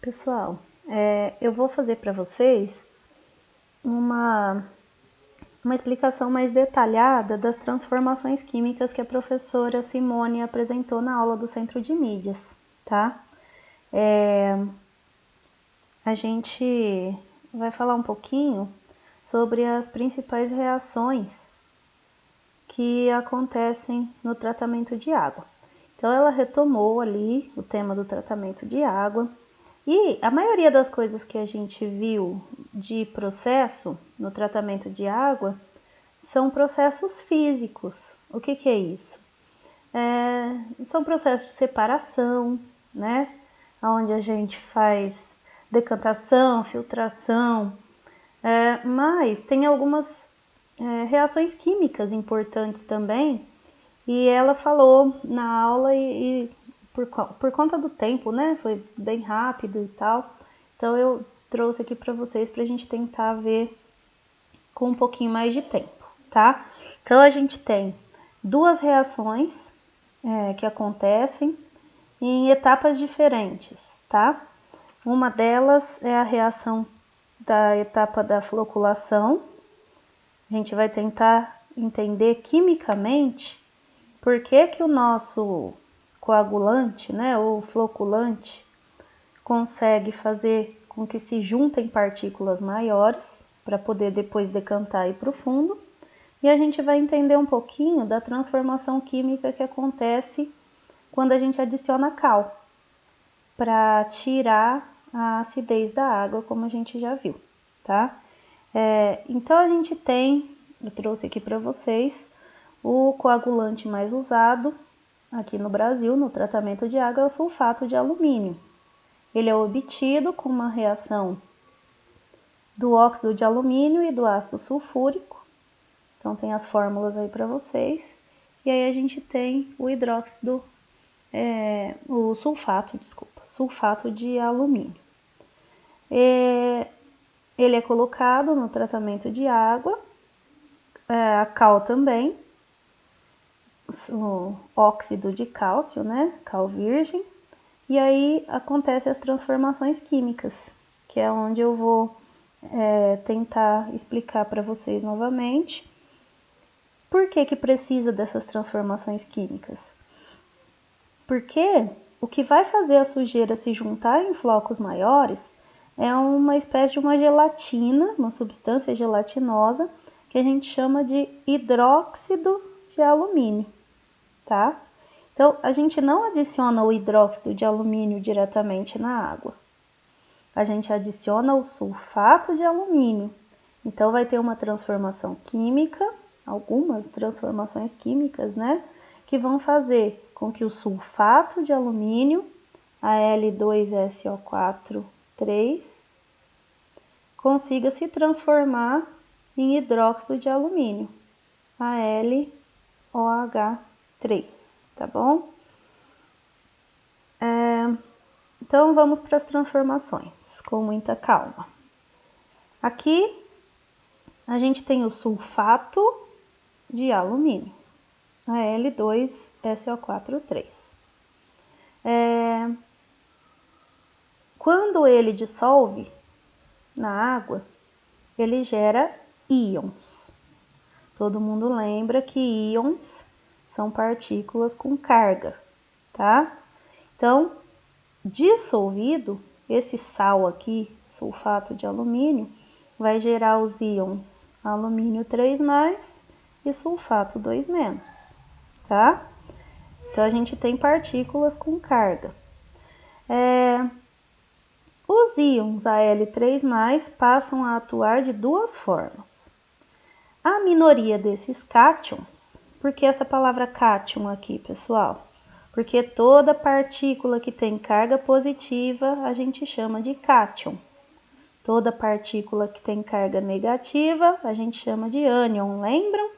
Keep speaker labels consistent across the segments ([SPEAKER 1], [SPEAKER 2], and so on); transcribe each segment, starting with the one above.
[SPEAKER 1] Pessoal, eu vou fazer para vocês uma explicação mais detalhada das transformações químicas que a professora Simone apresentou na aula do Centro de Mídias, tá? A gente vai falar um pouquinho sobre as principais reações que acontecem no tratamento de água. Então, ela retomou ali o tema do tratamento de água. E a maioria das coisas que a gente viu de processo no tratamento de água são processos físicos. O que é isso? São processos de separação, né? Onde a gente faz decantação, filtração, mas tem algumas reações químicas importantes também. E ela falou na aula e por conta do tempo, né? Foi bem rápido e tal. Então eu trouxe aqui para vocês para a gente tentar ver com um pouquinho mais de tempo, tá? Então a gente tem duas reações que acontecem em etapas diferentes, tá? Uma delas é a reação da etapa da floculação. A gente vai tentar entender quimicamente por que o nosso coagulante, né, ou floculante, consegue fazer com que se juntem partículas maiores para poder depois decantar e ir para o fundo. E a gente vai entender um pouquinho da transformação química que acontece quando a gente adiciona cal, para tirar a acidez da água, como a gente já viu, tá? Então a gente tem, eu trouxe aqui para vocês, o coagulante mais usado aqui no Brasil, no tratamento de água, é o sulfato de alumínio. Ele é obtido com uma reação do óxido de alumínio e do ácido sulfúrico. Então tem as fórmulas aí para vocês. E aí a gente tem o sulfato de alumínio. Ele é colocado no tratamento de água, a cal também, o óxido de cálcio, né, cal virgem, e aí acontecem as transformações químicas, que é onde eu vou tentar explicar para vocês novamente por que precisa dessas transformações químicas. Porque o que vai fazer a sujeira se juntar em flocos maiores é uma espécie de uma gelatina, uma substância gelatinosa, que a gente chama de hidróxido de alumínio, tá? Então, a gente não adiciona o hidróxido de alumínio diretamente na água. A gente adiciona o sulfato de alumínio. Então, vai ter uma transformação química, algumas transformações químicas, né? Que vão fazer com que o sulfato de alumínio, Al2SO4, consiga se transformar em hidróxido de alumínio, AlOH3, tá bom? Então, vamos para as transformações, com muita calma. Aqui, a gente tem o sulfato de alumínio, Al2SO4. Quando ele dissolve na água, ele gera íons. Todo mundo lembra que íons são partículas com carga, tá? Então, dissolvido, esse sal aqui, sulfato de alumínio, vai gerar os íons alumínio 3+, e sulfato 2-, tá? Então, a gente tem partículas com carga. Os íons Al3+, passam a atuar de duas formas. A minoria desses cátions, por que essa palavra cátion aqui, pessoal? Porque toda partícula que tem carga positiva a gente chama de cátion. Toda partícula que tem carga negativa a gente chama de ânion, lembram?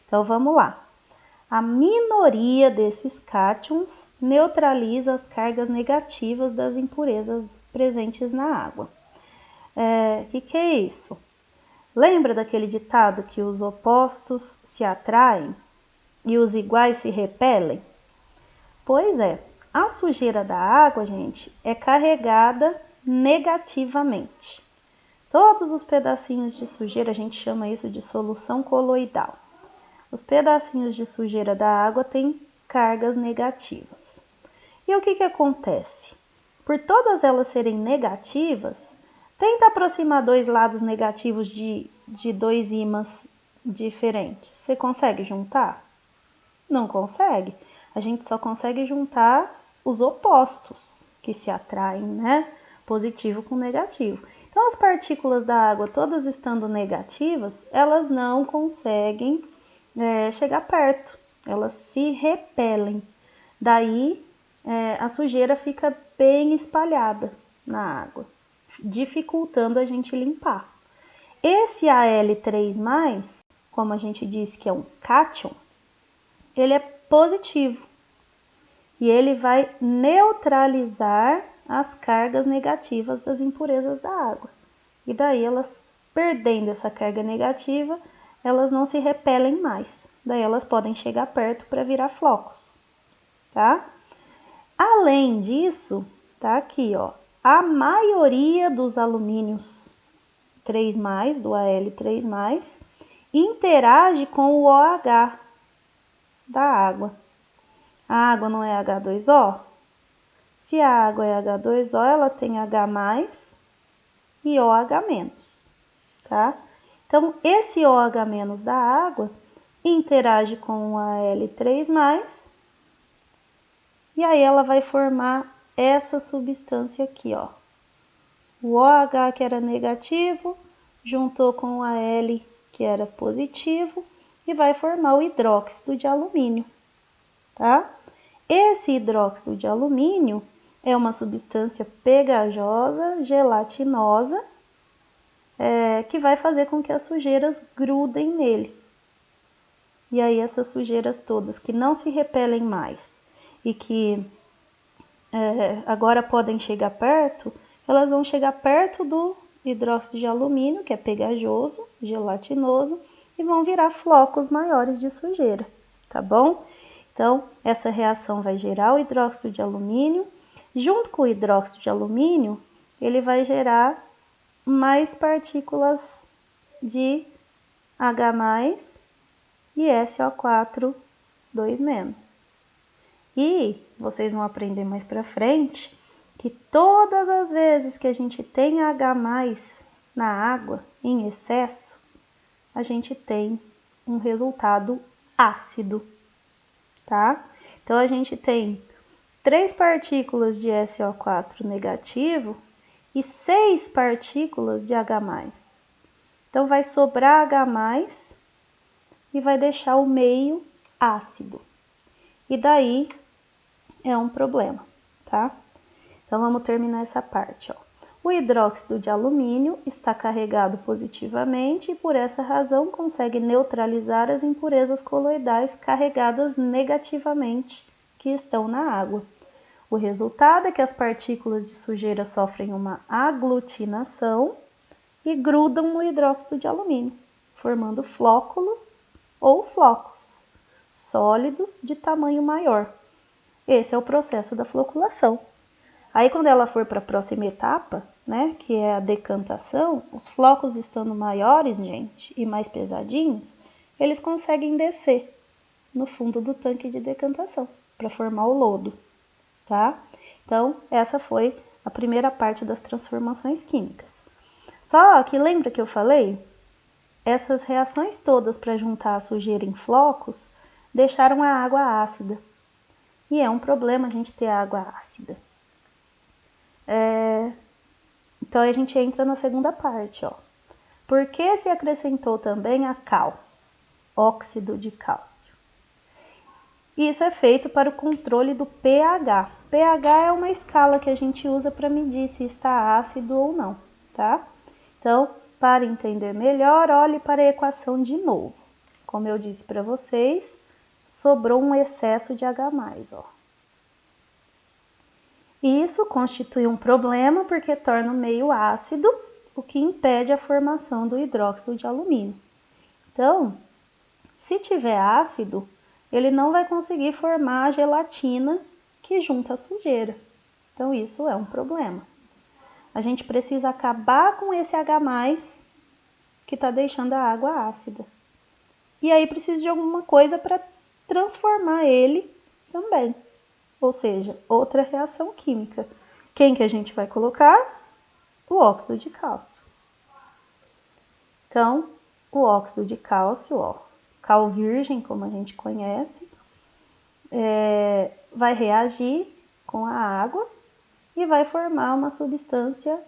[SPEAKER 1] Então vamos lá. A minoria desses cátions neutraliza as cargas negativas das impurezas presentes na água. Que é isso? Lembra daquele ditado que os opostos se atraem e os iguais se repelem? Pois é, a sujeira da água, gente, é carregada negativamente. Todos os pedacinhos de sujeira, a gente chama isso de solução coloidal. Os pedacinhos de sujeira da água têm cargas negativas. E o que acontece? Por todas elas serem negativas, tenta aproximar dois lados negativos de dois ímãs diferentes. Você consegue juntar? Não consegue. A gente só consegue juntar os opostos que se atraem, né? Positivo com negativo. Então, as partículas da água, todas estando negativas, elas não conseguem chegar perto. Elas se repelem. Daí, a sujeira fica bem espalhada na água, dificultando a gente limpar. Esse Al3+, como a gente disse que é um cátion, ele é positivo e ele vai neutralizar as cargas negativas das impurezas da água. E daí elas, perdendo essa carga negativa, elas não se repelem mais. Daí elas podem chegar perto para virar flocos, tá? Além disso, tá aqui, ó, a maioria dos alumínios 3+, do Al3+, interage com o OH da água. A água não é H2O? Se a água é H2O, ela tem H+ e OH-, tá? Então, esse OH- da água interage com o Al3+, e aí ela vai formar essa substância aqui, ó. O OH, que era negativo, juntou com o Al, que era positivo, e vai formar o hidróxido de alumínio, tá? Esse hidróxido de alumínio é uma substância pegajosa, gelatinosa, que vai fazer com que as sujeiras grudem nele. E aí essas sujeiras todas que não se repelem mais e que agora podem chegar perto, elas vão chegar perto do hidróxido de alumínio, que é pegajoso, gelatinoso, e vão virar flocos maiores de sujeira, tá bom? Então, essa reação vai gerar o hidróxido de alumínio. Junto com o hidróxido de alumínio, ele vai gerar mais partículas de H+ e SO4 2-. E vocês vão aprender mais para frente que todas as vezes que a gente tem H+ na água em excesso, a gente tem um resultado ácido, tá? Então, a gente tem 3 partículas de SO4 negativo e 6 partículas de H+. Então, vai sobrar H+ e vai deixar o meio ácido. E daí é um problema, tá? Então, vamos terminar essa parte, ó. O hidróxido de alumínio está carregado positivamente e, por essa razão, consegue neutralizar as impurezas coloidais carregadas negativamente que estão na água. O resultado é que as partículas de sujeira sofrem uma aglutinação e grudam no hidróxido de alumínio, formando flóculos ou flocos sólidos de tamanho maior. Esse é o processo da floculação. Aí, quando ela for para a próxima etapa, né, que é a decantação, os flocos estando maiores, gente, e mais pesadinhos, eles conseguem descer no fundo do tanque de decantação para formar o lodo, tá? Então, essa foi a primeira parte das transformações químicas. Só que lembra que eu falei? Essas reações todas para juntar a sujeira em flocos deixaram a água ácida. E é um problema a gente ter água ácida. Então, a gente entra na segunda parte, ó. Por que se acrescentou também a cal, óxido de cálcio? Isso é feito para o controle do pH. pH é uma escala que a gente usa para medir se está ácido ou não, tá? Então, para entender melhor, olhe para a equação de novo. Como eu disse para vocês, sobrou um excesso de H+, ó. Isso constitui um problema porque torna o meio ácido, o que impede a formação do hidróxido de alumínio. Então, se tiver ácido, ele não vai conseguir formar a gelatina que junta sujeira. Então isso é um problema. A gente precisa acabar com esse H+, que está deixando a água ácida. E aí precisa de alguma coisa para transformar ele também. Ou seja, outra reação química. Quem que a gente vai colocar? O óxido de cálcio. Então, o óxido de cálcio, cal virgem, como a gente conhece, vai reagir com a água e vai formar uma substância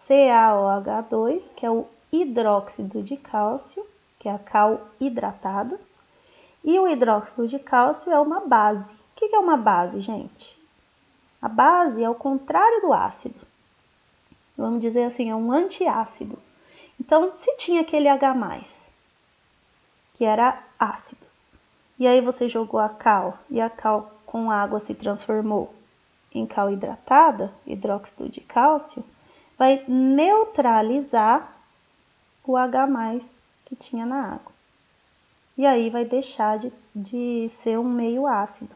[SPEAKER 1] CaOH2, que é o hidróxido de cálcio, que é a cal hidratada. E o hidróxido de cálcio é uma base. O que é uma base, gente? A base é o contrário do ácido. Vamos dizer assim, é um antiácido. Então, se tinha aquele H+, que era ácido, e aí você jogou a cal, e a cal com água se transformou em cal hidratada, hidróxido de cálcio, vai neutralizar o H+ que tinha na água. E aí vai deixar de ser um meio ácido.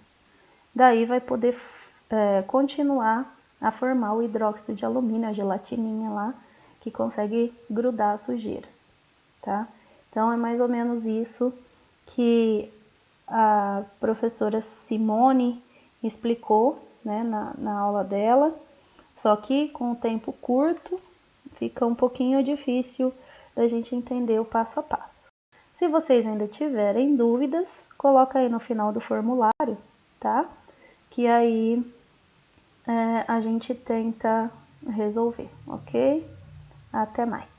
[SPEAKER 1] Daí vai poder continuar a formar o hidróxido de alumínio, a gelatininha lá, que consegue grudar as sujeiras, tá? Então é mais ou menos isso que a professora Simone explicou, né, na aula dela, só que com o tempo curto fica um pouquinho difícil da gente entender o passo a passo. Se vocês ainda tiverem dúvidas, coloca aí no final do formulário, tá? Que aí a gente tenta resolver, ok? Até mais.